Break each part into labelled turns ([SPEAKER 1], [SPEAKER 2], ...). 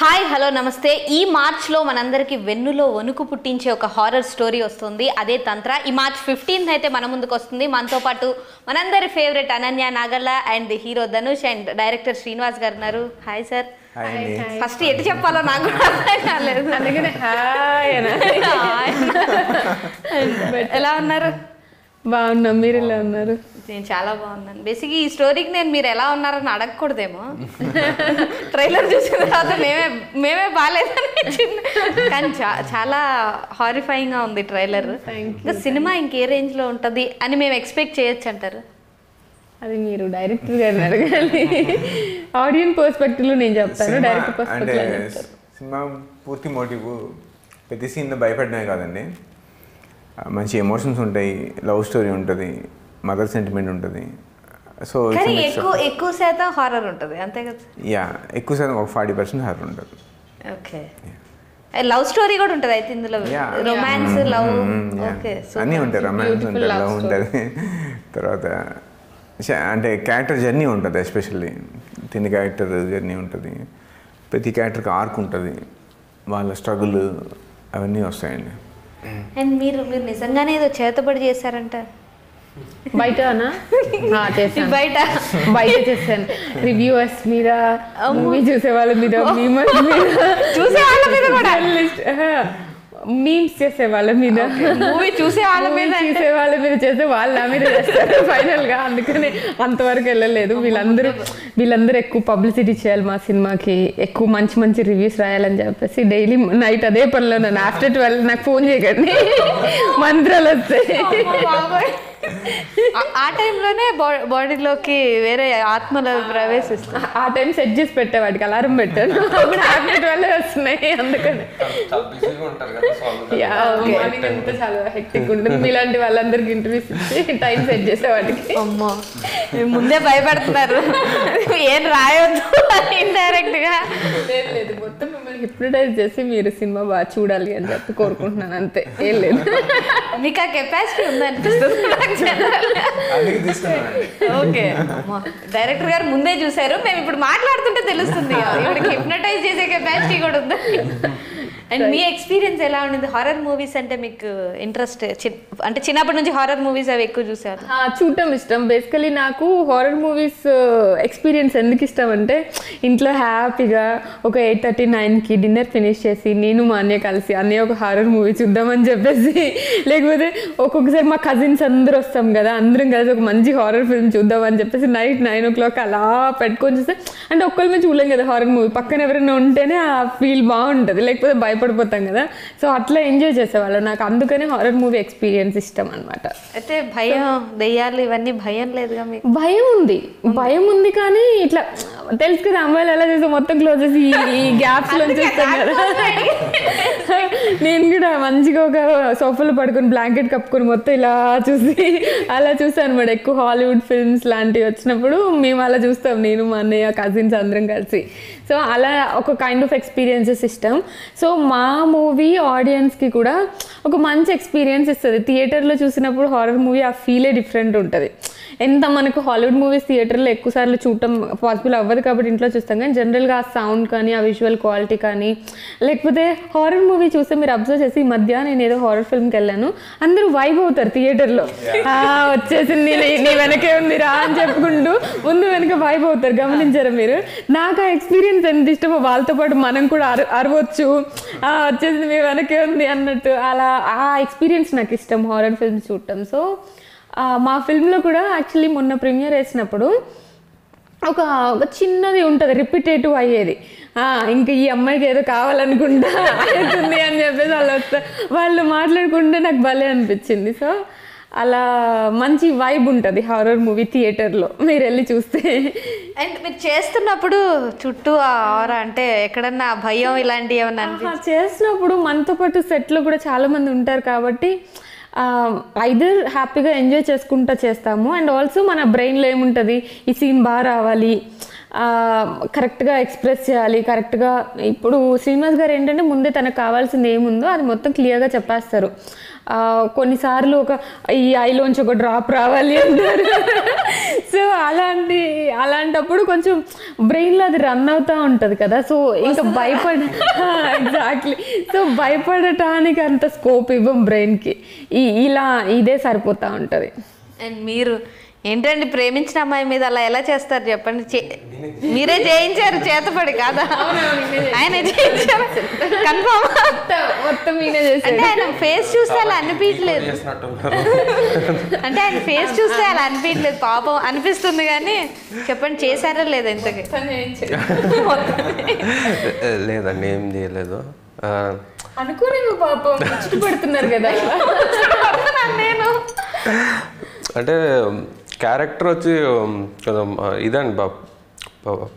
[SPEAKER 1] Hi hello నమస్తే. ఈ మార్చ్లో మనందరికీ వెన్నులో వణుకు పుట్టించే ఒక హారర్ స్టోరీ వస్తుంది, అదే తంత్ర. ఈ మార్చ్ 15th అయితే మన ముందుకు వస్తుంది. మనతో పాటు మనందరి favourite Ananya Nagalla and hero Dhanush and director Srinivas గారు ఉన్నారు. Hi sir. ఫస్ట్ ఎటు చెప్పాలో నాకు అర్థం కాలేదు, అందుకనే హాయ్ ఎలా ఉన్నారు?
[SPEAKER 2] బాగున్నాం, మీరు ఎలా ఉన్నారు?
[SPEAKER 1] నేను చాలా బాగున్నాను. బేసిక్గా ఈ స్టోరీకి నేను మీరు ఎలా ఉన్నారని అడగకూడదేమో, ట్రైలర్ చూసిన తర్వాత మేమే బాగాలేదని, కానీ చాలా హారిఫైయింగ్గా ఉంది ట్రైలర్. ఇంకా సినిమా ఇంకే రేంజ్లో ఉంటుంది అని మేము ఎక్స్పెక్ట్ చేయొచ్చు అంటారు?
[SPEAKER 2] అది మీరు డైరెక్టర్ గారిని అడగాలి. ఆడియన్స్ పర్స్పెక్టివ్లో నేను చెప్తాను, డైరెక్టర్ పర్స్పెక్టివ్.
[SPEAKER 3] సినిమా పూర్తి మోటివ్ ప్రతి సీన్లో భయపడమే కాదండి, మంచి ఎమోషన్స్ ఉంటాయి, లవ్ స్టోరీ ఉంటుంది, మదర్ సెంటిమెంట్ ఉంటుంది. సో
[SPEAKER 1] ఎక్కువ శాతం హారర్ ఉంటుంది అంతే కదా?
[SPEAKER 3] యా, ఎక్కువ శాతం ఒక 40% హారర్ ఉంటుంది.
[SPEAKER 1] ఓకే, లవ్ స్టోరీ కూడా ఉంటుంది అయితే ఇందులో? రొమాన్స్, లవ్, ఓకే,
[SPEAKER 3] అన్నీ ఉంటాయి. రొమాన్స్ ఉంటుంది, లవ్ ఉంటుంది, తర్వాత అంటే క్యారెక్టర్ జర్నీ ఉంటుంది. ఎస్పెషల్లీ తిని క్యారెక్టర్ జర్నీ ఉంటుంది, ప్రతి క్యారెక్టర్కి ఆర్క్ ఉంటుంది, వాళ్ళ స్ట్రగుల్ అవన్నీ వస్తాయండి.
[SPEAKER 1] అండ్ మీరు నిజంగానే ఏదో చేతబడి చేశారంట
[SPEAKER 2] బయటనా?
[SPEAKER 1] బయట
[SPEAKER 2] చేశాను. రివ్యూవర్స్ మీద, మూవీ చూసే వాళ్ళ మీద,
[SPEAKER 1] చూసే వాళ్ళ మీద కూడా,
[SPEAKER 2] మీమ్స్ చేసే వాళ్ళ మీద,
[SPEAKER 1] మూవీ చూసే వాళ్ళ
[SPEAKER 2] మీద చేస్తే వాళ్ళు నా మీద చేస్తారు ఫైనల్ గా. అందుకని అంతవరకు వెళ్ళలేదు. వీళ్ళందరూ ఎక్కువ పబ్లిసిటీ చేయాలి మా సినిమాకి, ఎక్కువ మంచి రివ్యూస్ రాయాలని చెప్పేసి డైలీ నైట్ అదే పనిలో నన్ను ఆఫ్టర్ 12 నాకు ఫోన్ చేయకండి మంత్రాలు వస్తాయి.
[SPEAKER 1] ఆ టైంలోనే బాడీలోకి వేరే ఆత్మలు ప్రవేశిస్తాయి.
[SPEAKER 2] ఆ టైం సెట్ చేసి పెట్టే వాటికి అలారం పెట్టాను, ఆఫ్టర్ 12 వస్తున్నాయి. అందుకని మార్నింగ్ అంతా చాలా హెక్టిక్ ఉంటుంది. మీలాంటి వాళ్ళందరికి ఇంటర్వ్యూస్ ఇచ్చి టైం సెట్ చేసే వాటికి.
[SPEAKER 1] అమ్మో, ముందే భయపడుతున్నారు, ఏం రాయొద్దు ఇండైరెక్ట్ గా.
[SPEAKER 2] లేదు, మొత్తం మిమ్మల్ని హిప్నటైజ్ చేసి మీరు సినిమా బాగా చూడాలి అని చెప్పి కోరుకుంటున్నాను, అంతే, ఏం లేదు.
[SPEAKER 1] మీకు ఆ కెపాసిటీ ఉందనిపిస్తుంది. ఓకే, డైరెక్టర్ గారు ముందే చూసారు, మేము ఇప్పుడు మాట్లాడుతుంటే తెలుస్తుంది ఇప్పటికి హిప్నటైజ్ చేసే కెపాసిటీ కూడా ఉంది. అండ్ మీ ఎక్స్పీరియన్స్ ఎలా ఉండింది? హారర్ మూవీస్ అంటే మీకు ఇంట్రెస్ట్ అంటే చిన్నప్పటి నుంచి హారర్ మూవీస్ అవి ఎక్కువ చూసారు?
[SPEAKER 2] చూడటం ఇష్టం. బేసికలీ నాకు హారర్ మూవీస్ ఎక్స్పీరియన్స్ ఎందుకు ఇష్టం అంటే, ఇంట్లో హ్యాపీగా ఒక 8:30-9కి డిన్నర్ ఫినిష్ చేసి నేను మా అన్నయ్య కలిసి అన్నయ్య ఒక హారర్ మూవీ చూద్దామని చెప్పేసి, లేకపోతే ఒక్కొక్కసారి మా కజిన్స్ అందరూ వస్తాం కదా, అందరం కలిసి ఒక మంచి హారర్ ఫిల్మ్ చూద్దామని చెప్పేసి నైట్ 9 o'clock అలా పెట్టుకొని చూస్తే, అంటే ఒక్కరిమే చూడలేం కదా హారర్ మూవీ, పక్కన ఎవరైనా ఉంటేనే ఆ ఫీల్ బాగుంటుంది, లేకపోతే భయపడిపోతాం కదా. సో అట్లా ఎంజాయ్ చేసేవాళ్ళం. నాకు అందుకనే హారర్ మూవీ ఎక్స్పీరియన్స్ ఇష్టం అనమాట.
[SPEAKER 1] అయితే భయం, దెయ్యాలు ఇవన్నీ భయం లేదుగా మీకు?
[SPEAKER 2] భయం ఉంది కానీ ఇట్లా తెలుసు కదా, అమ్మాయిలు ఎలా చేస్తే మొత్తం క్లోజ్ చేసి ఈ గ్యాప్స్ లో చూస్తాం కదా. నేను కూడా మంచిగా ఒక సోఫాలో పడుకొని బ్లాంకెట్ కప్పుకొని మొత్తం ఇలా అలా చూసాను అనమాట. ఎక్కువ హాలీవుడ్ ఫిల్మ్స్ లాంటివి వచ్చినప్పుడు మేము అలా చూస్తాం, నేను మా అన్నయ్య కజిన్స్ అందరం కలిసి. సో అలా ఒక కైండ్ ఆఫ్ ఎక్స్పీరియన్సెస్ ఇష్టం. సో మా మూవీ ఆడియన్స్కి కూడా ఒక మంచి ఎక్స్పీరియన్స్ ఇస్తుంది. థియేటర్లో చూసినప్పుడు హారర్ మూవీ ఆ ఫీలే డిఫరెంట్ ఉంటుంది. ఎంత మనకు హాలీవుడ్ మూవీస్ థియేటర్లో ఎక్కువ సార్లు చూడటం పాసిబుల్ అవ్వదు కాబట్టి ఇంట్లో చూస్తాం, కానీ జనరల్గా ఆ సౌండ్ కానీ, ఆ విజువల్ క్వాలిటీ కానీ, లేకపోతే హారర్ మూవీ చూస్తే మీరు అబ్జర్వ్ చేసి, ఈ మధ్య నేను ఏదో హారర్ ఫిల్మ్కి వెళ్ళాను, అందరూ వైబ్ అవుతారు థియేటర్లో, వచ్చేసింది నీ వెనకే ఉందిరా అని చెప్పుకుంటూ ముందు వెనక వైబ్ అవుతారు. గమనించారా మీరు? నాకు ఆ ఎక్స్పీరియన్స్ ఎంత ఇష్టమో, వాళ్ళతో పాటు మనం కూడా అరవచ్చు, వచ్చేసింది మీ వెనకే ఉంది అన్నట్టు. అలా ఆ ఎక్స్పీరియన్స్ నాకు ఇష్టం హారర్ ఫిల్మ్స్ చూడటం. సో మా ఫిల్మ్లో కూడా యాక్చువల్లీ మొన్న ప్రీమియర్ వేసినప్పుడు ఒక చిన్నది ఉంటుంది రిపిటేటివ్ అయ్యేది, ఇంకా ఈ అమ్మాయికి ఏదో కావాలనుకుంటా అవుతుంది అని చెప్పేసి వాళ్ళు మాట్లాడుకుంటే నాకు భలే అనిపించింది. సో అలా మంచి వైబ్ ఉంటుంది హారర్ మూవీ థియేటర్లో మీరు వెళ్ళి చూస్తే.
[SPEAKER 1] అండ్ మీరు చేస్తున్నప్పుడు చుట్టూ ఆరా అంటే ఎక్కడన్నా భయం ఇలాంటివి ఏమన్నా
[SPEAKER 2] చేసినప్పుడు మనతో పాటు సెట్లో కూడా చాలామంది ఉంటారు కాబట్టి ఐదర్ హ్యాపీగా ఎంజాయ్ చేసుకుంటూ చేస్తాము. అండ్ ఆల్సో మన బ్రెయిన్లో ఏముంటుంది, ఈ సీన్ బాగా రావాలి, కరెక్ట్గా ఎక్స్ప్రెస్ చేయాలి, కరెక్ట్గా. ఇప్పుడు శ్రీనివాస్ గారు ఏంటంటే ముందే తనకు కావాల్సింది ఏముందో అది మొత్తం క్లియర్గా చెప్పేస్తారు. కొన్నిసార్లు ఈ ఐలోంచి ఒక డ్రాప్ రావాలి అంటారు. సో అలాంటప్పుడు కొంచెం బ్రెయిన్లో అది రన్ అవుతూ ఉంటుంది కదా. సో ఇంకా ఎగ్జాక్ట్లీ. సో భయపడటానికి అంత స్కోప్ ఇవ్వం బ్రెయిన్కి, ఇదే సరిపోతూ ఉంటుంది.
[SPEAKER 1] అండ్ మీరు ఏంటండి ప్రేమించిన అమ్మాయి మీద అలా ఎలా చేస్తారు చెప్పండి? మీరే చేయించారు చేతపడి కాదా? ఆయన చేయించారు కన్ఫర్మ్. అంటే ఆయన ఫేస్ చూస్తే అలా అనిపించలేదు, అంటే ఆయన ఫేస్ చూస్తే అలా అనిపించలేదు, పాపం అనిపిస్తుంది. కానీ చెప్పండి చేశారా లేదా ఇంతకీ?
[SPEAKER 4] లేదండి, ఏం చేయలేదు.
[SPEAKER 2] అనుకోని పాపం ఇష్టపడుతున్నారు కదా
[SPEAKER 1] నేను.
[SPEAKER 4] అంటే క్యారెక్టర్ వచ్చి ఇదండి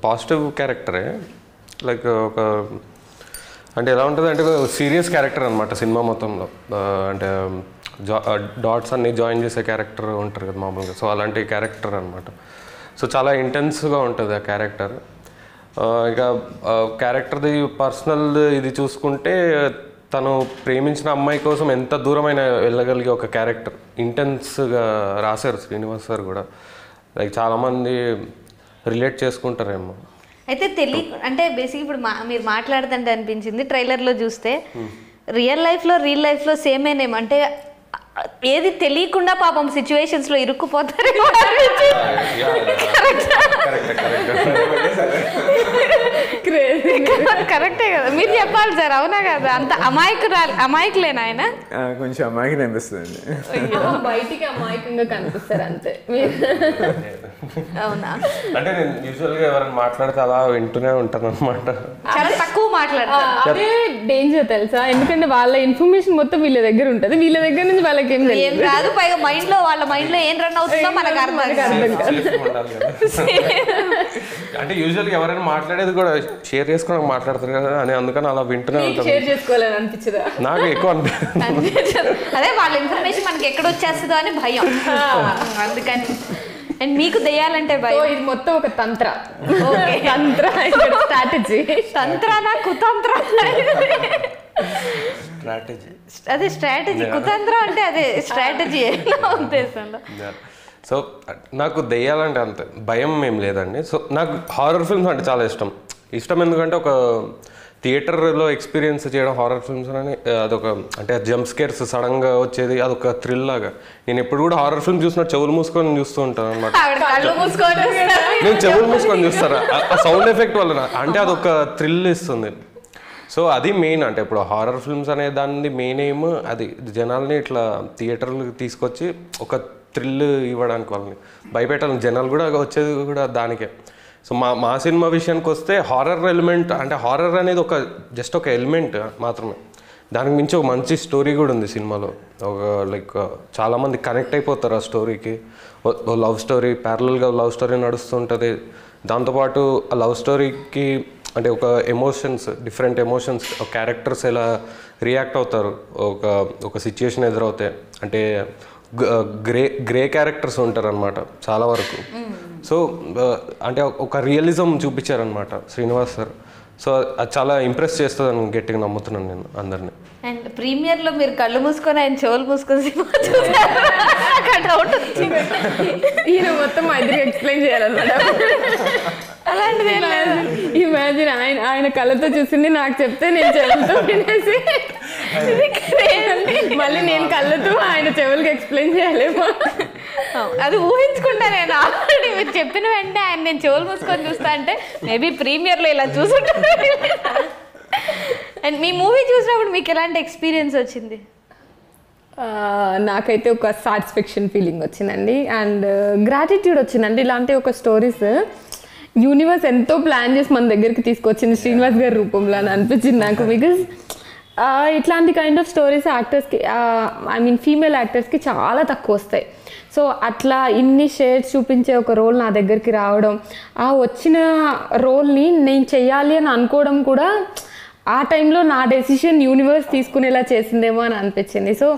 [SPEAKER 4] పాజిటివ్ క్యారెక్టరే. లైక్ అంటే ఎలా ఉంటుంది అంటే సీరియస్ క్యారెక్టర్ అనమాట సినిమా మొత్తంలో. అంటే డాట్స్ అన్ని జాయిన్ చేసే క్యారెక్టర్ ఉంటారు కదా మామూలుగా. సో అలాంటి క్యారెక్టర్ అనమాట. సో చాలా ఇంటెన్స్గా ఉంటుంది ఆ క్యారెక్టర్. ఇక క్యారెక్టర్ది పర్సనల్ ఇది చూసుకుంటే తను ప్రేమించిన అమ్మాయి కోసం ఎంత దూరమైన వెళ్ళగలిగే ఒక క్యారెక్టర్ ఇంటెన్స్గా రాశారు శ్రీనివాస్ సార్ కూడా. లైక్ చాలామంది రిలేట్ చేసుకుంటారేమో.
[SPEAKER 1] అయితే అంటే బేసిక్ ఇప్పుడు మీరు మాట్లాడుతుంటే అనిపించింది ట్రైలర్లో చూస్తే రియల్ లైఫ్లో సేమేనేమో. అంటే ఏది తెలియకుండా పాపం సిచ్యువేషన్స్లో ఇరుక్కుపోతారు. కరెక్టే కదా, మీరు చెప్పాలి సార్. అవునా కదా? అంత అమాయకులేనా ఆయన?
[SPEAKER 3] కొంచెం అమాయకులు అనిపిస్తుంది.
[SPEAKER 2] బయటికి అమాయకంగా కనిపిస్తారు అంతే.
[SPEAKER 1] అవునా?
[SPEAKER 4] అంటే నేను యూజువల్గా ఎవరైనా మాట్లాడితే అలా వింటూనే ఉంటాను అనమాట.
[SPEAKER 1] చాలా తక్కువ మాట్లాడతారు.
[SPEAKER 2] అదే డేంజర్ తెలుసా? ఎందుకంటే వాళ్ళ ఇన్ఫర్మేషన్ మొత్తం వీళ్ళ దగ్గర ఉంటుంది, వీళ్ళ దగ్గర నుంచి వాళ్ళకి
[SPEAKER 1] ఏం రాదు. పైగా వాళ్ళ మైండ్ లో ఏం రన్ అవుతుందో మనకు అర్థం కాదు.
[SPEAKER 4] అంటే యూజువల్గా ఎవరైనా మాట్లాడేది కూడా షేర్ చేసుకుని మాట్లాడతారు కదా అని, అందుకని అలా వింటూనే ఉంటాను.
[SPEAKER 2] షేర్ చేసుకోవాలని అనిపించదా?
[SPEAKER 4] నాకు ఎక్కువ అనిపించదు.
[SPEAKER 1] అదే వాళ్ళ ఇన్ఫర్మేషన్ మనకి ఎక్కడ వచ్చేస్తుందో అని భయం, అందుకని. అండ్ మీకు దెయ్యాలంటే భయం.
[SPEAKER 2] ఇది మొత్తం ఒక తంత్ర, స్ట్రాటజీ.
[SPEAKER 1] తంత్రానా కుతంత్ర? అదే స్ట్రాటజీ. కుతంత్ర అంటే అదే స్ట్రాటజీ ఉద్దేశంలో.
[SPEAKER 4] సో నాకు దెయ్యాలంటే అంతే భయం ఏం లేదండి. సో నాకు హారర్ ఫిల్మ్స్ అంటే చాలా ఇష్టం. ఎందుకంటే ఒక థియేటర్లో ఎక్స్పీరియన్స్ చేయడం హారర్ ఫిల్మ్స్ అని అదొక అంటే జంప్ స్కేర్స్ సడన్గా వచ్చేది, అదొక థ్రిల్ లాగా. నేను ఎప్పుడు కూడా హారర్ ఫిల్మ్ చూసినా చెవులు మూసుకొని చూస్తూ ఉంటాను అనమాట. నేను చెవులు మూసుకొని చూస్తాను ఆ సౌండ్ ఎఫెక్ట్ వల్ల. అంటే అదొక థ్రిల్ ఇస్తుంది. సో అది మెయిన్. అంటే ఇప్పుడు హారర్ ఫిల్మ్స్ అనే దాన్ని మెయిన్ ఎయిమ్ అది, జనాల్ని ఇట్లా థియేటర్లకు తీసుకొచ్చి ఒక థ్రిల్ ఇవ్వడానికి, వాళ్ళని భయపెట్టాలని. జనాలు కూడా వచ్చేది కూడా దానికే. సో మా సినిమా విషయానికి వస్తే హారర్ ఎలిమెంట్, అంటే హారర్ అనేది జస్ట్ ఒక ఎలిమెంట్ మాత్రమే. దానికి మించి ఒక మంచి స్టోరీ కూడా ఉంది సినిమాలో. లైక్ చాలామంది కనెక్ట్ అయిపోతారు ఆ స్టోరీకి. లవ్ స్టోరీ, ప్యారలల్గా లవ్ స్టోరీ నడుస్తుంటుంది. దాంతోపాటు ఆ లవ్ స్టోరీకి అంటే ఒక ఎమోషన్స్, డిఫరెంట్ ఎమోషన్స్, క్యారెక్టర్స్ ఎలా రియాక్ట్ అవుతారు ఒక సిచ్యుయేషన్ ఎదురవుతే. అంటే గ్రే క్యారెక్టర్స్ ఉంటారు అనమాట చాలా వరకు. సో అంటే ఒక రియలిజం చూపించారనమాట శ్రీనివాస్ సార్. సో అది చాలా ఇంప్రెస్ చేస్తుందని గట్టిగా నమ్ముతున్నాను నేను అందరినీ.
[SPEAKER 1] అండ్ ప్రీమియర్లో మీరు కళ్ళు మూసుకొని ఆయన చెవులు మూసుకొని సినిమా డౌట్ వచ్చింది.
[SPEAKER 2] ఈయన మొత్తం ఐదుగా ఎక్స్ప్లెయిన్ చేయాలన్నమాట. అలాంటిది ఏం లేదు. ఇమాజిన్ ఆయన కళ్ళతో చూసింది నాకు చెప్తే నేను చెవులతో వినేసి మళ్ళీ నేను కళ్ళతో ఆయన చెవులకి ఎక్స్ప్లెయిన్ చేయలేమో.
[SPEAKER 1] అది ఊహించుకుంటా నేను ఆల్రెడీ. మీరు చెప్పిన వెంటనే ఆయన నేను చెవులు మూసుకొని చూస్తా అంటే మేబీ ప్రీమియర్లో ఇలా చూసుంటాను. అండ్ మీ మూవీ చూసినప్పుడు మీకు ఎలాంటి ఎక్స్పీరియన్స్ వచ్చింది?
[SPEAKER 2] నాకైతే ఒక సాటిస్ఫాక్షన్ ఫీలింగ్ వచ్చిందండి, అండ్ గ్రాటిట్యూడ్ వచ్చిందండి. ఇలాంటి ఒక స్టోరీస్ యూనివర్స్ ఎంతో ప్లాన్ చేసి మన దగ్గరికి తీసుకొచ్చింది శ్రీనివాస్ గారి రూపంలో అని అనిపించింది నాకు. బికాజ్ ఇట్లాంటి కైండ్ ఆఫ్ స్టోరీస్ యాక్టర్స్కి, ఫీమేల్ యాక్టర్స్కి చాలా తక్కువ వస్తాయి. సో అట్లా ఇన్ని షేడ్స్ చూపించే ఒక రోల్ నా దగ్గరికి రావడం, ఆ వచ్చిన రోల్ని నేను చెయ్యాలి అని అనుకోవడం కూడా ఆ టైంలో నా డెసిషన్ యూనివర్స్ తీసుకునేలా చేసిందేమో అని అనిపించింది. సో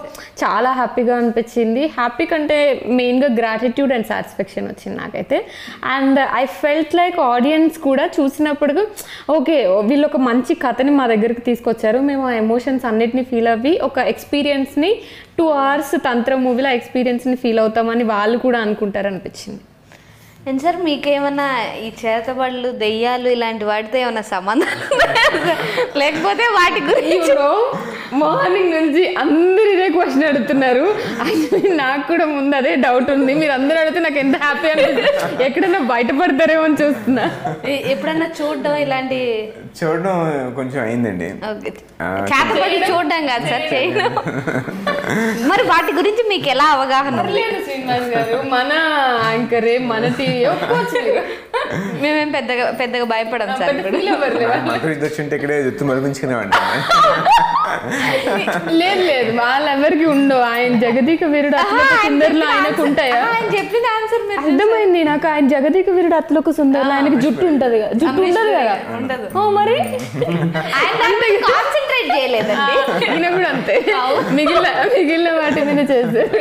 [SPEAKER 2] చాలా హ్యాపీగా అనిపించింది. హ్యాపీ కంటే మెయిన్గా గ్రాటిట్యూడ్ అండ్ సాటిస్ఫాక్షన్ వచ్చింది నాకైతే. And I felt like audience కూడా చూసినప్పుడు ఓకే వీళ్ళు ఒక మంచి కథని మా దగ్గరికి తీసుకొచ్చారు, మేము ఆ ఎమోషన్స్ అన్నిటిని ఫీల్ అవ్వి ఒక ఎక్స్పీరియన్స్ని 2 hours తంత్ర మూవీలో ఎక్స్పీరియన్స్ని ఫీల్ అవుతామని వాళ్ళు కూడా అనుకుంటారు అనిపించింది.
[SPEAKER 1] అండ్ సార్ మీకేమన్నా ఈ చేతబడులు దెయ్యాలు ఇలాంటి వాటితో ఏమన్నా సంబంధం లేకపోతే వాటి గురించి
[SPEAKER 2] మార్నింగ్ నుంచి అందరు ఇదే క్వశ్చన్ అడుగుతున్నారు. యాక్చువల్లీ నాకు కూడా ముందు అదే డౌట్ ఉంది. మీరు అందరూ అడిగితే నాకు ఎంత హ్యాపీ అనిపిస్తుంది, ఎక్కడన్నా బయటపడతారేమో అని చూస్తున్నా.
[SPEAKER 1] ఎప్పుడన్నా చూడడం ఇలాంటి
[SPEAKER 3] చూడడం కొంచెం అయిందండి.
[SPEAKER 1] చేతబడి చూడడం కాదు సార్ చేయడం. మరి వాటి గురించి మీకు ఎలా అవగాహన ఉంది?
[SPEAKER 2] శ్రీనివాస్ గారు మన యాంకరే, మన టీవీ
[SPEAKER 1] మేమేం పెద్దగా భయపడం సార్.
[SPEAKER 3] వచ్చింటే ఇక్కడే జుత్తు మరిపించుకునేవాడి.
[SPEAKER 2] లేదు లేదు వాళ్ళెవరికి ఉండవు. ఆయన జగదీక వీరుడు అత్లోక సుందరులు ఆయనకు ఉంటాయా?
[SPEAKER 1] ఆయన చెప్పిన ఆన్సర్
[SPEAKER 2] అర్థమైంది నాకు. ఆయన జగదీక వీరుడు అత్లోక సుందరులు ఆయనకి జుట్టు ఉంటది కదా, జుట్టు ఉండదు కదా. మరి
[SPEAKER 1] కాన్సన్ట్రేట్ చేయలేదండి.
[SPEAKER 2] ఈయన కూడా అంతే, మిగిలిన వాటి మీద చేశారు.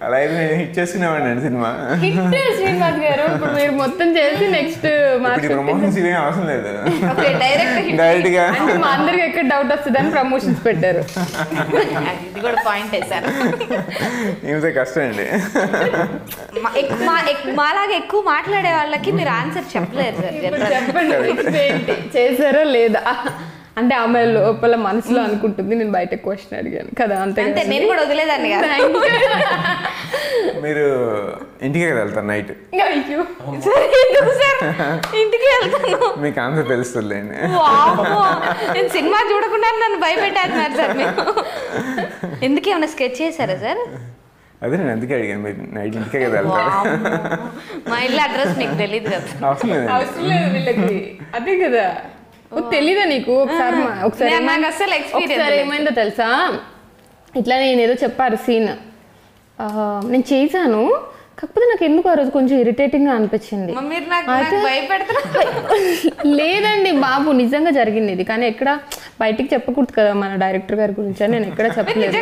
[SPEAKER 3] అలా అయితే నేను హిట్ చేసుకునేవాడిని అండి సినిమా.
[SPEAKER 2] హిట్ శ్రీనివాస్ గారు ఇప్పుడు మీరు మొత్తం చేసి నెక్స్ట్
[SPEAKER 3] ప్రమోషన్స్ ఇవేం అవసరం లేదు,
[SPEAKER 1] డైరెక్ట్
[SPEAKER 3] గా
[SPEAKER 2] మా అందరికి ఎక్కడ డౌట్ వస్తుందని ప్రమోషన్స్ పెట్టారు.
[SPEAKER 1] ఇది కూడా పాయింట్ సార్.
[SPEAKER 3] ఏమితే కష్టం అండి.
[SPEAKER 1] మాలాగా ఎక్కువ మాట్లాడే వాళ్ళకి మీరు ఆన్సర్ చెప్పలేరు సార్.
[SPEAKER 2] చెప్పండి చేశారా లేదా అంటే ఆమె లోపల మనసులో అనుకుంటుంది, నేను బయట క్వశ్చన్ అడిగాను కదా, అంతే.
[SPEAKER 1] నేను కూడా వదిలేదాన్ని కదా.
[SPEAKER 3] మీరు ఇంటికే కదా వెళ్తారు నైట్?
[SPEAKER 1] ఇంటికి వెళ్తాను,
[SPEAKER 3] మీకు ఆన్సర్ తెలుస్తుందిలేండి.
[SPEAKER 1] నేను సినిమా చూడకుండా నన్ను భయపెట్టేస్తున్నారు సార్ మీరు. ఎందుకు ఏమైనా స్కెచ్ చేశారా సార్?
[SPEAKER 3] అదే నేను అందుకే అడిగాను, మీరు నైట్ ఇంటికే కదా వెళ్తారు.
[SPEAKER 1] మా ఇల్లు అడ్రస్ నీకు తెలియదు కదా.
[SPEAKER 2] అవసరం లేదు వీళ్ళకి, అదే కదా. తెలీదా నీకు? ఒకసారి ఏమైందో తెలుసా, ఇట్లా నేను ఏదో చెప్పారు సీన్, నేను చేశాను, కాకపోతే నాకు ఎందుకు ఆ రోజు కొంచెం ఇరిటేటింగ్గా అనిపించింది. లేదండి బాబు, నిజంగా జరిగింది ఇది, కానీ ఎక్కడ బయటికి చెప్పకూడదు కదా మన డైరెక్టర్ గారి గురించి అని నేను ఎక్కడ చెప్పలేదు.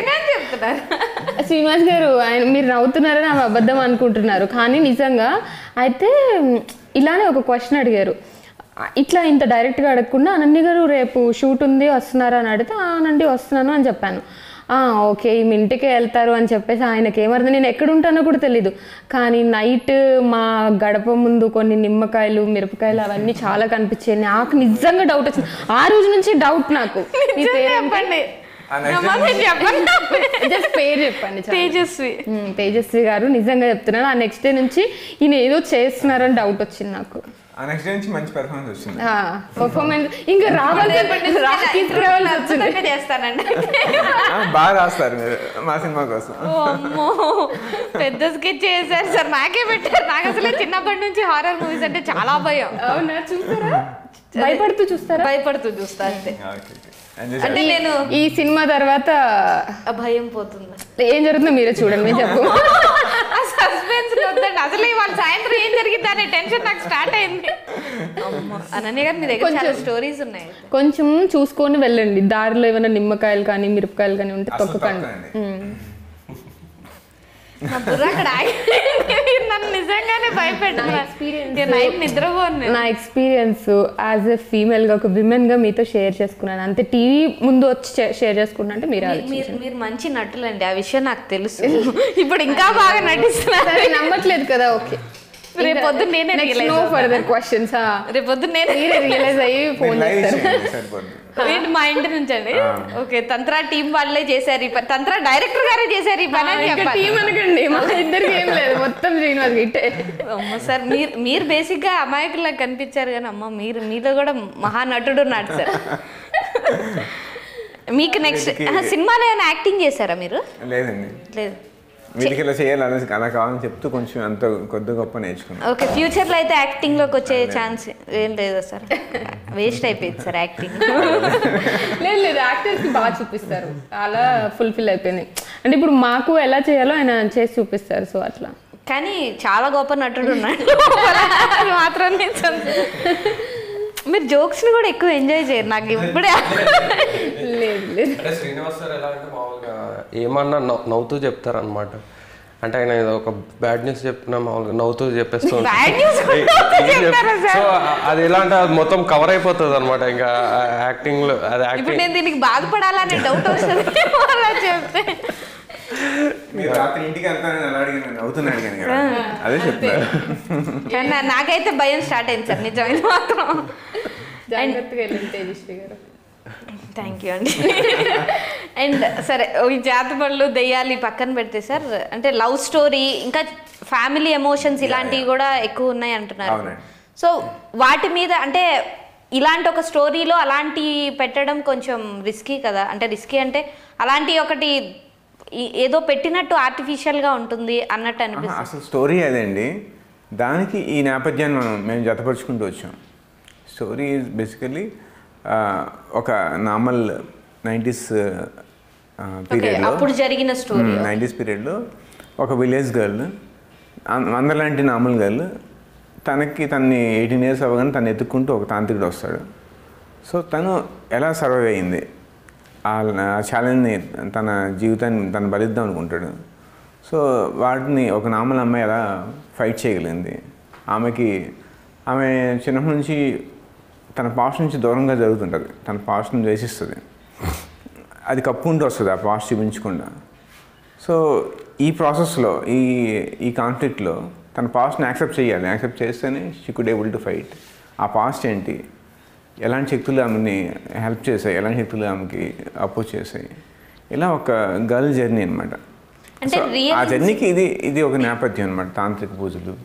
[SPEAKER 2] శ్రీనివాస్ గారు ఆయన మీరు నవ్వుతున్నారని ఆమె అబద్ధం అనుకుంటున్నారు, కానీ నిజంగా అయితే ఇలానే ఒక క్వశ్చన్ అడిగారు. ఇట్లా ఇంత డైరెక్ట్గా అడగకుండా అనన్య గారు రేపు షూట్ ఉంది వస్తున్నారా అని అడిగితే అనండి వస్తున్నాను అని చెప్పాను. ఓకే మీ ఇంటికే వెళ్తారు అని చెప్పేసి ఆయనకి ఏమర్థం, నేను ఎక్కడ ఉంటానో కూడా తెలీదు. కానీ నైట్ మా గడప ముందు కొన్ని నిమ్మకాయలు మిరపకాయలు అవన్నీ చాలా కనిపించాయి. నాకు నిజంగా డౌట్ వచ్చింది ఆ రోజు నుంచి. డౌట్ నాకు పేరు చెప్పండి. తేజస్వి గారు నిజంగా చెప్తున్నాను. ఆ నెక్స్ట్ డే నుంచి ఈయన ఏదో చేస్తున్నారని డౌట్ వచ్చింది నాకు. పర్ఫార్మెన్స్ ఇంకా
[SPEAKER 1] చేస్తానండి.
[SPEAKER 3] బాగా రాస్తారు మా సినిమా కోసం.
[SPEAKER 1] పెద్ద స్కెచ్ చేశారు సార్, నాకే పెట్టారు. నాకు అసలు చిన్నప్పటి నుంచి హారర్ మూవీస్ అంటే చాలా భయం.
[SPEAKER 2] అవునా? చూస్తారా? భయపడుతూ చూస్తా అంతే. అంటే నేను ఈ సినిమా తర్వాత
[SPEAKER 1] భయం పోతుంది.
[SPEAKER 2] ఏం జరుగుతుందో మీరే చూడండి, మేము చెప్పు.
[SPEAKER 1] సస్పెన్స్ వద్దండి అసలు. ఇవాళ సాయంత్రం ఏం జరిగింది అనే టెన్షన్ నాకు స్టార్ట్ అయింది. అనన్య గారు మీ దగ్గర చాలా స్టోరీస్ ఉన్నాయి,
[SPEAKER 2] కొంచెం చూసుకొని వెళ్ళండి. దారిలో ఏమైనా నిమ్మకాయలు కానీ మిరపకాయలు కానీ ఉంటే తొక్కకండి.
[SPEAKER 1] నన్ను నిజంగానే భయపెట్టారు. నైట్ నిద్రపోను.
[SPEAKER 2] నా ఎక్స్పీరియన్స్ యాజ్ ఎ ఫీమేల్ గా ఒక విమెన్ గా మీతో షేర్ చేసుకున్నాను అంతే. టీవీ ముందు వచ్చి షేర్ చేసుకున్నా అంటే
[SPEAKER 1] మీరు మంచి నటులండి, ఆ విషయం నాకు తెలుసు. ఇప్పుడు ఇంకా బాగా నటిస్తున్నారు.
[SPEAKER 2] నమ్మట్లేదు కదా? ఓకే
[SPEAKER 1] రేపొద్దు నేనే
[SPEAKER 2] రియలైజ్ అయ్యి ఫోన్ చేస్తారు.
[SPEAKER 1] మా ఇంటి నుంచి అండి. ఓకే తంత్ర టీం వాళ్ళే చేశారు ఈ పని, తంత్ర డైరెక్టర్ గారే చేశారు ఈ పని అని చెప్పాలి.
[SPEAKER 2] టీం అనకండి, మా ఇద్దరికి ఏం లేదు, మొత్తం శ్రీనివాస్ గిట్టే.
[SPEAKER 1] అమ్మ సార్ మీరు బేసిక్ గా అమాయకుల్లా కనిపించారు కానీ అమ్మ మీలో కూడా మహానటుడు ఉన్నాడు సార్. మీకు నెక్స్ట్ సినిమాలో ఏమైనా యాక్టింగ్ చేశారా మీరు?
[SPEAKER 3] లేదండి.
[SPEAKER 1] లేదు.
[SPEAKER 3] వీటికి ఇలా చేయాలని అలా కావాలని చెప్తూ కొంచెం అంత కొద్ది గొప్ప నేర్చుకున్నాను.
[SPEAKER 1] ఓకే ఫ్యూచర్లో అయితే యాక్టింగ్లోకి వచ్చే ఛాన్స్ ఏం లేదా సార్? వేస్ట్ అయిపోయింది సార్ యాక్టింగ్.
[SPEAKER 2] లేదు యాక్టర్స్కి బాగా చూపిస్తారు, అలా ఫుల్ఫిల్ అయిపోయింది. అంటే ఇప్పుడు మాకు ఎలా చేయాలో ఆయన చేసి చూపిస్తారు, సో అట్లా.
[SPEAKER 1] కానీ చాలా గొప్ప నటుడు ఉన్నాడు మాత్రం. మీరు జోక్స్ని కూడా ఎక్కువ ఎంజాయ్ చేయరు నాకు ఇప్పుడే.
[SPEAKER 2] లేదు లేదు.
[SPEAKER 4] అంటే శ్రీనివాస్ సార్ ఎలా అంటే మామూలుగా ఏమన్నా నవ్వుతూ చెప్తారనమాట. అంటే ఆయన ఏదో ఒక బ్యాడ్ న్యూస్ చెప్పినా మామూలుగా నవ్వుతూ చెప్పేస్తూ
[SPEAKER 1] Bad news కూడా చెప్తారా సార్?
[SPEAKER 4] సో అది ఎలా అంటే అది మొత్తం కవర్ అయిపోతుంది అనమాట. ఇంకా యాక్టింగ్ లో అది
[SPEAKER 1] ఇప్పుడు
[SPEAKER 4] యాక్టింగ్
[SPEAKER 1] నేను దీనికి బాధపడాలనే డౌట్ వస్తుంది అలా చెప్తే.
[SPEAKER 3] మీరు రాత్రి ఇంటికి వెళ్తానని అలా అడిగాను, నవ్వుతున్నా అడిగాను కదా, అదే చెప్తాను.
[SPEAKER 1] కానీ నాకైతే భయం స్టార్ట్ అయింది సార్ నిజమైన మాత్రం.
[SPEAKER 2] జాగ్రత్తగా వెళ్ళండి తేజస్వి గారు.
[SPEAKER 1] థ్యాంక్ యూ అండి. అండ్ సరే ఈ జాతపళ్ళు దెయ్యాలి పక్కన పెడితే సార్, అంటే లవ్ స్టోరీ ఇంకా ఫ్యామిలీ ఎమోషన్స్ ఇలాంటివి కూడా ఎక్కువ ఉన్నాయి అంటున్నారు.
[SPEAKER 3] అవునండి.
[SPEAKER 1] సో వాటి మీద అంటే ఇలాంటి ఒక స్టోరీలో అలాంటి పెట్టడం కొంచెం రిస్కీ కదా. అంటే రిస్కీ అంటే అలాంటి ఒకటి ఏదో పెట్టినట్టు ఆర్టిఫిషియల్గా ఉంటుంది అన్నట్టు అనిపిస్తుంది.
[SPEAKER 3] అసలు స్టోరీ అదండి, దానికి ఈ నేపథ్యాన్ని మేము జతపరుచుకుంటూ వచ్చాం. స్టోరీ ఈజ్ బేసికలీ ఒక నార్మల్ 90s పీరియడ్లో,
[SPEAKER 1] అప్పుడు జరిగిన స్టోరీ.
[SPEAKER 3] 90s పీరియడ్లో ఒక విలేజ్ గర్ల్, అందరిలాంటి నార్మల్ గర్ల్, తన్ని 18 years అవ్వగానే తను ఎత్తుక్కుంటూ ఒక తాంత్రికుడు వస్తాడు. సో తను ఎలా సర్వైవ్ అయింది, ఆ ఛాలెంజ్ని, తన జీవితాన్ని తను బలిద్దాం అనుకుంటాడు. సో వాటిని ఒక నార్మల్ అమ్మాయి ఎలా ఫైట్ చేయగలిగింది. ఆమె చిన్నప్పటి నుంచి తన పాస్ట్ నుంచి దూరంగా జరుగుతుంటుంది, తన పాస్ట్ని ద్వేషిస్తుంది, అది కప్పుకుంటూ వస్తుంది ఆ పాస్ట్ చూపించకుండా. సో ఈ ప్రాసెస్లో ఈ కాన్ఫ్లిక్ట్లో తన పాస్ట్ని యాక్సెప్ట్ చేయాలి, యాక్సెప్ట్ చేస్తేనే she could able to fight. ఆ పాస్ట్ ఏంటి, ఎలాంటి శక్తులు ఆమెని హెల్ప్ చేశాయి, ఎలాంటి శక్తులు ఆమెకి అపోజ్ చేశాయి, ఇలా ఒక గర్ల్ జర్నీ అనమాట. ఆ జర్నీకి ఇది ఒక నేపథ్యం అనమాట. తాంత్రిక పూజలు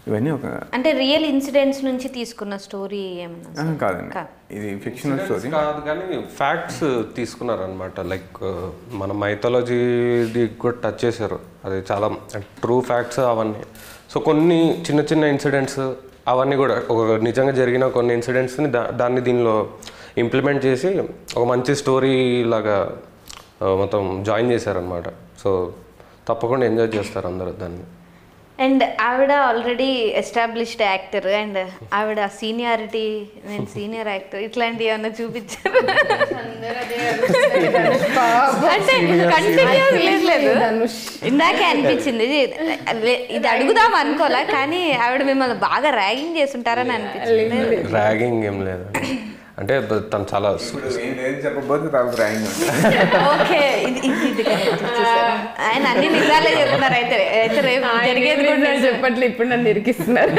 [SPEAKER 3] ఇవన్నీ ఒక,
[SPEAKER 1] అంటే రియల్ ఇన్సిడెంట్స్ నుంచి తీసుకున్న స్టోరీ ఏమన్నా?
[SPEAKER 3] కాదండి, ఇది ఫిక్షనల్ స్టోరీ
[SPEAKER 4] కాదు, కానీ ఫ్యాక్ట్స్ తీసుకున్నారనమాట. లైక్ మన మైథాలజీది కూడా టచ్ చేశారు, అది చాలా ట్రూ ఫ్యాక్ట్స్ అవన్నీ. సో కొన్ని చిన్న చిన్న ఇన్సిడెంట్స్ అవన్నీ కూడా ఒక నిజంగా జరిగిన కొన్ని ఇన్సిడెంట్స్ని దాన్ని దీనిలో ఇంప్లిమెంట్ చేసి ఒక మంచి స్టోరీ లాగా మొత్తం జాయిన్ చేశారనమాట. సో తప్పకుండా ఎంజాయ్ చేస్తారు అందరూ దాన్ని.
[SPEAKER 1] అండ్ ఆవిడ ఆల్రెడీ ఎస్టాబ్లిష్డ్ యాక్టర్, అండ్ ఆవిడ సీనియారిటీ, నేను సీనియర్ యాక్టర్, ఇట్లాంటివి ఏమన్నా చూపించారు? అంటే కంటిన్యూస్ లేదు, ఇందాకే అనిపించింది ఇది అడుగుదాం అనుకోలే, కానీ ఆవిడ మిమ్మల్ని బాగా ర్యాగింగ్ చేస్తుంటారని అనిపించింది.
[SPEAKER 4] ర్యాగింగ్ ఏం లేదు, అంటే తను చాలా
[SPEAKER 3] చెప్పబోతే తనకు ర్యాంక్.
[SPEAKER 1] ఓకే, ఇది ఆయన అన్ని నిజాలే చెప్తున్నారు. అయితే రేపు జరిగేది కూడా
[SPEAKER 2] చెప్పట్లేదు, ఇప్పుడు నన్ను ఇరికిస్తున్నారు.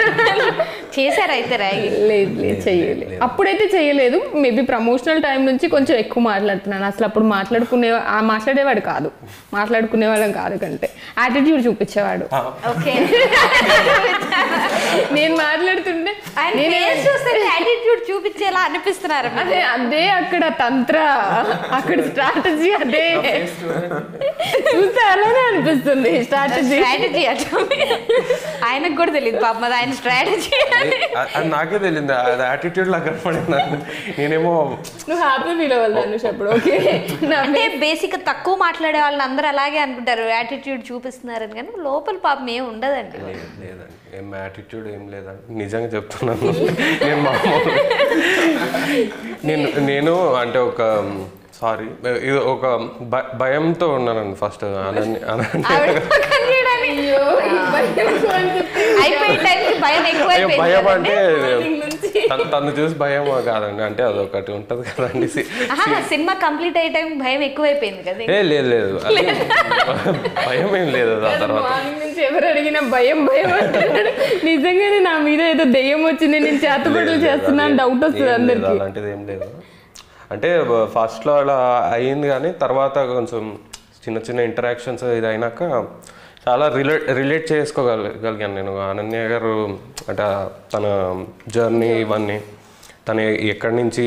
[SPEAKER 1] చేశారు అయితే ర్యాగింగ్?
[SPEAKER 2] లేదు లేదు, చెయ్యలేదు. అప్పుడైతే చెయ్యలేదు. మేబీ ప్రమోషనల్ టైం నుంచి కొంచెం ఎక్కువ మాట్లాడుతున్నాను. అసలు అప్పుడు మాట్లాడేవాడు కాదు, మాట్లాడుకునేవాళ్ళం కాదు, కంటే యాటిట్యూడ్ చూపించేవాడు.
[SPEAKER 1] ఓకే,
[SPEAKER 2] నేను మాట్లాడుతుంటే
[SPEAKER 1] యాటిట్యూడ్ చూపించేలా అనిపిస్తున్నారు.
[SPEAKER 2] అదే అక్కడ తంత్ర, అక్కడ స్ట్రాటజీ, అదే చూస్తే అలానే అనిపిస్తుంది. స్ట్రాటజీ
[SPEAKER 1] ఆయనకు కూడా తెలియదు పాపం, ఆయన స్ట్రాటజీ
[SPEAKER 4] అది నాకే తెలియదు, అది యాటిట్యూడ్ లాగా కనపడింది. నేనేమో
[SPEAKER 2] నువ్వు హ్యాపీ ఫీల్ అవ్వాలి అనుషప్పుడు. ఓకే,
[SPEAKER 1] అంటే బేసిక్ తక్కువ మాట్లాడే వాళ్ళని అందరూ అలాగే అనుకుంటారు, యాటిట్యూడ్ చూపిస్తున్నారని, కానీ లోపల పాపం ఏం ఉండదండి.
[SPEAKER 4] లేదండి, ఏం యాటిట్యూడ్ ఏం లేదండి, నిజంగా చెప్తున్నాను. నేను మామూలు నేను అంటే ఒక సారీ ఇది ఒక భయంతో ఉన్నానండి ఫస్ట్. భయం అంటే తను చూసి భయం కాదండి, అంటే అదొకటి ఉంటది కదండి.
[SPEAKER 1] సినిమా కంప్లీట్ అయ్యే టైం భయం ఎక్కువైపోయింది కదా?
[SPEAKER 4] లేదు లేదు, భయం ఏం లేదు. ఆ తర్వాత
[SPEAKER 2] ఎవరు అడిగినా భయం భయం అంటున్నాడు. నిజంగానే నా మీద ఏదో దెయ్యం వచ్చింది, నేను చేతబడులు చేస్తున్నాను డౌట్ వస్తుంది అందరికి.
[SPEAKER 4] అలాంటిది ఏం లేదు. అంటే ఫస్ట్లో అలా అయ్యింది, కానీ తర్వాత కొంచెం చిన్న చిన్న ఇంటరాక్షన్స్ ఇది అయినాక చాలా రిలేట్ చేసుకోగలిగాను నేను. అనన్య గారు అంటే తన జర్నీ ఇవన్నీ, తను ఎక్కడి నుంచి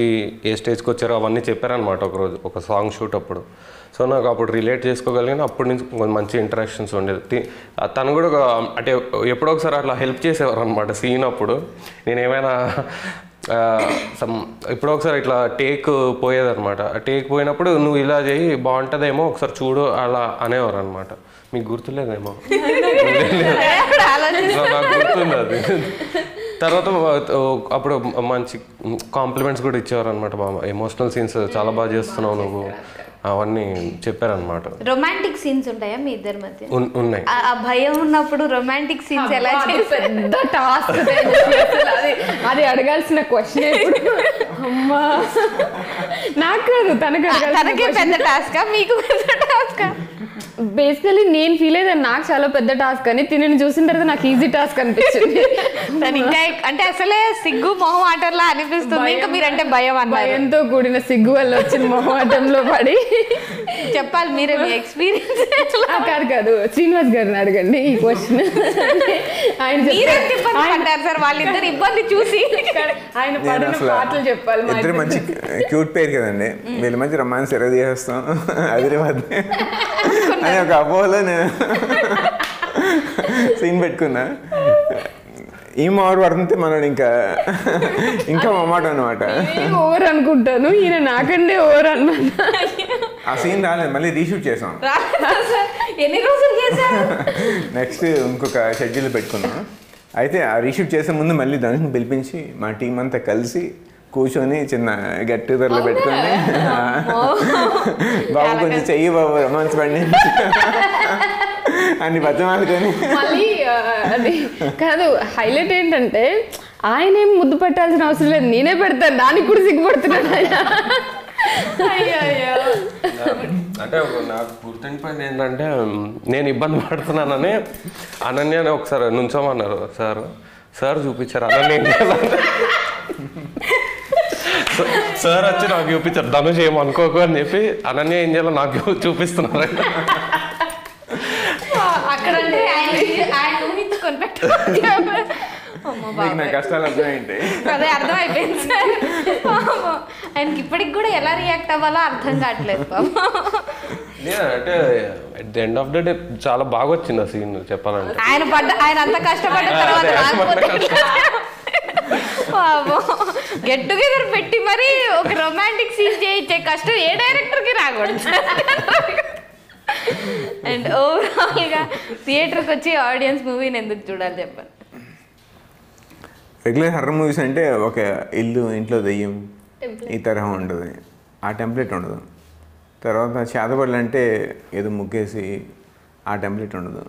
[SPEAKER 4] ఏ స్టేజ్కి వచ్చారో అవన్నీ చెప్పారనమాట ఒకరోజు ఒక సాంగ్ షూట్ అప్పుడు. సో నాకు అప్పుడు రిలేట్ చేసుకోగలిగిన, అప్పటి నుంచి కొంచెం మంచి ఇంటరాక్షన్స్ ఉండేది. తను కూడా అంటే ఎప్పుడో ఒకసారి అట్లా హెల్ప్ చేసేవారు అనమాట సీన్ అప్పుడు. నేను ఏమైనా ఇప్పుడు ఒకసారి ఇట్లా టేక్ పోయేదన్నమాట. టేక్ పోయినప్పుడు నువ్వు ఇలా చేయి బాగుంటుందేమో ఒకసారి చూడు అలా అనేవారు అనమాట. మీకు గుర్తులేదేమో? నాకు గుర్తుంది అది. తర్వాత అప్పుడు మంచి కాంప్లిమెంట్స్ కూడా ఇచ్చేవారు అనమాట. ఎమోషనల్ సీన్స్ చాలా బాగా చేస్తున్నావు నువ్వు అవన్నీ చెప్పారనమాట.
[SPEAKER 1] రొమాంటిక్ సీన్స్ ఉంటాయా మీ ఇద్దరి మధ్య?
[SPEAKER 4] ఉన్నాయి.
[SPEAKER 1] ఆ భయం ఉన్నప్పుడు రొమాంటిక్ సీన్స్ ఎలా
[SPEAKER 2] పెద్ద టాస్క్ అది అడగాల్సిన క్వశ్చన్ ఎప్పుడు అమ్మా నాకు కాదు
[SPEAKER 1] తనకే పెద్ద టాస్క్ మీకు పెద్ద టాస్క్?
[SPEAKER 2] బేసికలీ నేను ఫీల్ అయ్యేది నాకు చాలా పెద్ద టాస్క్ అని తిని చూసిన తర్వాత నాకు ఈజీ టాస్క్ అనిపించింది.
[SPEAKER 1] ఇంకా అంటే అసలే సిగ్గు మొహమాటంలా అనిపిస్తుంది, ఇంకా మీరంటే భయం అన్నారు.
[SPEAKER 2] భయంతో కూడిన సిగ్గు వల్ల వచ్చిన మొహమాటంలో పడి
[SPEAKER 1] చెప్పాలి మీరే మీ ఎక్స్పీరియన్స్.
[SPEAKER 2] కాదు శ్రీనివాస్ గారిని అడగండి ఈ క్వశ్చన్. ఆయన
[SPEAKER 1] అంటారు సార్ వాళ్ళిద్దరు ఇబ్బంది చూసి
[SPEAKER 2] ఆయన పడిన పాటలు చెప్పాలి.
[SPEAKER 3] ఇద్దరు మంచి క్యూట్ పేరు కదండి, వీళ్ళ మధ్య రొమాన్స్ ఎరగ చేస్తాం హైదరాబాద్ అని ఒక అపోలో నేను సీన్ పెట్టుకున్నా. ఈ మారు పడుతుంటే మనం ఇంకా మొమాట అనమాట.
[SPEAKER 2] ఓవర్ అనుకుంటాను, ఈయన నాకంటే ఓవర్ అనమాట.
[SPEAKER 3] ఆ సీన్ రాలేదు, మళ్ళీ రీషూట్ చేసాం.
[SPEAKER 1] ఎన్ని రోజులు చేశారు?
[SPEAKER 3] నెక్స్ట్ ఇంకొక షెడ్యూల్ పెట్టుకున్నాం. అయితే ఆ రీషూట్ చేసే ముందు మళ్ళీ దానికి పిలిపించి మా టీం అంతా కలిసి కూర్చొని చిన్న గెట్ టుగెదర్లో పెట్టుకొని బాబు కొంచెం చెయ్యి బాబు రొమాన్స్ పడి అన్ని బతిమాలుకొని.
[SPEAKER 2] మళ్ళీ అది కాదు, హైలైట్ ఏంటంటే ఆయన ఏం ముద్దు పెట్టాల్సిన అవసరం లేదు, నేనే పెడతాను, దానికి కూడా సిగ్గుపడుతున్నాడు ఆయన.
[SPEAKER 4] అంటే నాకు గుర్తుండిపోయింది ఏంటంటే నేను ఇబ్బంది పడుతున్నానని అనన్యని ఒకసారి నుంచోమన్నారు సార్ చూపించారు అనన్య ఏం చేయాలంటే సార్ వచ్చి నాకు చూపించారు ధనుష్ ఏమనుకోకు అని చెప్పి అనన్య ఏం చేయాలో నాకు చూపిస్తున్నారు.
[SPEAKER 1] అక్కడ
[SPEAKER 3] కష్టాలు అర్థమైంది
[SPEAKER 1] అదే అర్థమైపోయింది సార్. ఆయనకి ఇప్పటికి కూడా ఎలా రియాక్ట్ అవ్వాలో అర్థం కావట్లేదు.
[SPEAKER 4] అంటే at the end of the day చాలా బాగా వచ్చింది ఆ సీన్ చెప్పాలంటే.
[SPEAKER 1] ఆయన అంత కష్టపడ్డ తర్వాత గెట్ టుగెదర్ పెట్టి మరి ఒక రొమాంటిక్ సీన్ చేయించే కష్టం ఏ డైరెక్టర్కి రాకూడదు. అండ్ ఓవరాల్గా థియేటర్కి వచ్చి ఆడియన్స్ మూవీని ఎందుకు చూడాలి చెప్పండి?
[SPEAKER 3] రెగ్యులర్ హర్రర్ మూవీస్ అంటే ఒక ఇంట్లో దెయ్యం ఈ తరహా ఉంటుంది, ఆ టెంప్లెట్ ఉండదు. తర్వాత చేతబడులు అంటే ఏదో ముగ్గేసి ఆ టెంప్లెట్ ఉండదు.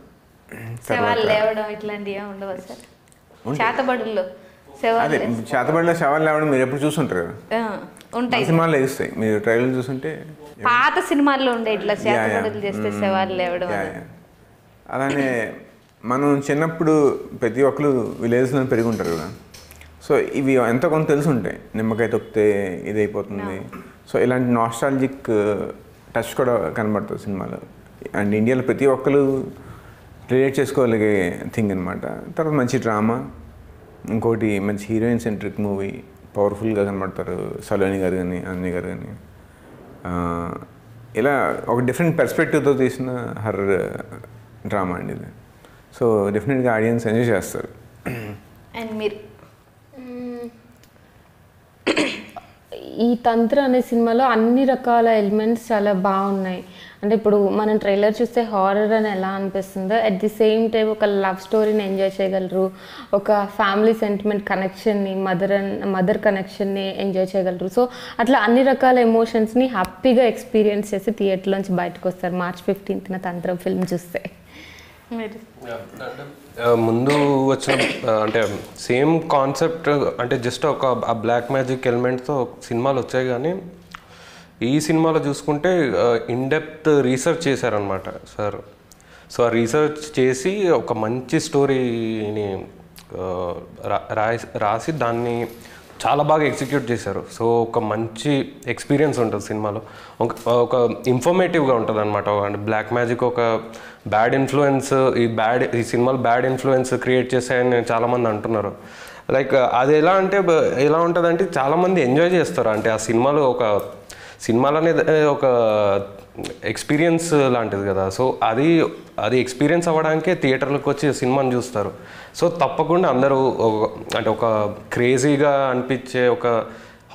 [SPEAKER 1] శవాలు లేవడం ఇట్లాంటివి ఉండవు సార్ చేతబడుల్లో?
[SPEAKER 3] అదే చేతబడిలో శవాలు లేవడం మీరు ఎప్పుడు చూస్తుంటారు కదా, ఉంటాయి సినిమాల్లో వేస్తాయి, మీరు ట్రైలర్ చూస్తుంటే
[SPEAKER 1] పాత సినిమాల్లో ఉండే ఇట్లా చేతబడులు చేస్తే శవాలు లేవడం.
[SPEAKER 3] అలానే మనం చిన్నప్పుడు ప్రతి ఒక్కరు విలేజ్లో పెరిగి ఉంటారు కదా, సో ఇవి ఎంతో కొంత తెలిసి ఉంటాయి. నిమ్మకాయ తొక్కితే ఇది అయిపోతుంది, సో ఇలాంటి నాస్టాలజిక్ టచ్ కూడా కనబడుతుంది సినిమాలో. అండ్ ఇండియాలో ప్రతి ఒక్కరు రిలేట్ చేసుకోగలిగే థింగ్ అనమాట. తర్వాత మంచి డ్రామా, ఇంకోటి మంచి హీరోయిన్ సెంట్రిక్ మూవీ, పవర్ఫుల్గా కనబడతారు సలోని గారు కానీ అన్నయ్య గారు కానీ. ఇలా ఒక డిఫరెంట్ పర్స్పెక్టివ్తో తీసిన హర్రర్ డ్రామా అండి ఇది. సో డెఫినెట్గా ఆడియన్స్ ఎంజాయ్ చేస్తారు.
[SPEAKER 1] అండ్ మీరు
[SPEAKER 2] ఈ తంత్ర అనే సినిమాలో అన్ని రకాల ఎలిమెంట్స్ చాలా బాగున్నాయి. అంటే ఇప్పుడు మనం ట్రైలర్ చూస్తే హారర్ అని ఎలా అనిపిస్తుందో, అట్ ది సేమ్ టైం ఒక లవ్ స్టోరీని ఎంజాయ్ చేయగలరు, ఒక ఫ్యామిలీ సెంటిమెంట్ కనెక్షన్ని, మదర్ కనెక్షన్ని ఎంజాయ్ చేయగలరు. సో అట్లా అన్ని రకాల ఎమోషన్స్ని హ్యాపీగా ఎక్స్పీరియన్స్ చేసి థియేటర్లోంచి బయటకు వస్తారు మార్చ్ 15న తంత్రం ఫిల్మ్ చూస్తే.
[SPEAKER 4] ముందు వచ్చిన అంటే సేమ్ కాన్సెప్ట్ అంటే జస్ట్ ఒక బ్లాక్ మ్యాజిక్ ఎలిమెంట్తో సినిమాలు వచ్చాయి, కానీ ఈ సినిమాలో చూసుకుంటే ఇన్డెప్త్ రీసెర్చ్ చేశారనమాట సార్. సో ఆ రీసెర్చ్ చేసి ఒక మంచి స్టోరీని రాసి దాన్ని చాలా బాగా ఎగ్జిక్యూట్ చేశారు. సో ఒక మంచి ఎక్స్పీరియన్స్ ఉంటుంది సినిమాలో, ఒక ఇన్ఫర్మేటివ్గా ఉంటుంది అనమాట. అంటే బ్లాక్ మ్యాజిక్ ఒక బ్యాడ్ ఇన్ఫ్లుయెన్స్, ఈ సినిమాలు బ్యాడ్ ఇన్ఫ్లుయెన్స్ క్రియేట్ చేశాయని చాలామంది అంటున్నారు. లైక్ అది ఎలా ఉంటుందంటే చాలామంది ఎంజాయ్ చేస్తారు. అంటే ఆ సినిమాలు అనేది ఒక ఎక్స్పీరియన్స్ లాంటిది కదా. సో అది ఎక్స్పీరియన్స్ అవ్వడానికే థియేటర్లకు వచ్చి సినిమాని చూస్తారు. సో తప్పకుండా అందరూ అంటే ఒక క్రేజీగా అనిపించే ఒక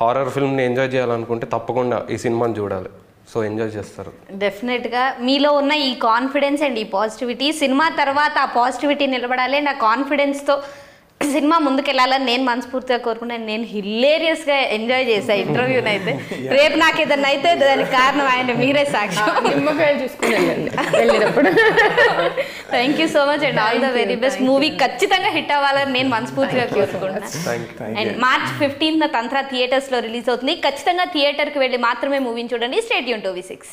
[SPEAKER 4] హారర్ ఫిల్మ్ని ఎంజాయ్ చేయాలనుకుంటే తప్పకుండా ఈ సినిమాని చూడాలి. సో ఎంజాయ్ చేస్తారు
[SPEAKER 1] డెఫినెట్గా. మీలో ఉన్న ఈ కాన్ఫిడెన్స్ అండ్ ఈ పాజిటివిటీ సినిమా తర్వాత ఆ పాజిటివిటీ నిలబడాలి అండ్ ఆ కాన్ఫిడెన్స్తో సినిమా ముందుకెళ్ళాలని నేను మనస్ఫూర్తిగా కోరుకున్నాను. నేను హిలేరియస్గా ఎంజాయ్ చేశాను ఇంటర్వ్యూని అయితే. రేపు నాకు ఏదన్నా అయితే దానికి కారణం ఆయన, మీరే సాక్షి.
[SPEAKER 2] నిమ్మకాయలు చూసుకుని వెళ్ళండి వెళ్ళేటప్పుడు.
[SPEAKER 1] Thank you so much and all the very best. Movie ఖచ్చితంగా హిట్ అవ్వాలని నేను మనస్ఫూర్తిగా కోరుకుంటున్నాను. అండ్ March 15th తంత్ర థియేటర్స్లో రిలీజ్ అవుతుంది. ఖచ్చితంగా థియేటర్కి వెళ్ళి మాత్రమే మూవీని చూడండి. Stay tune to V6.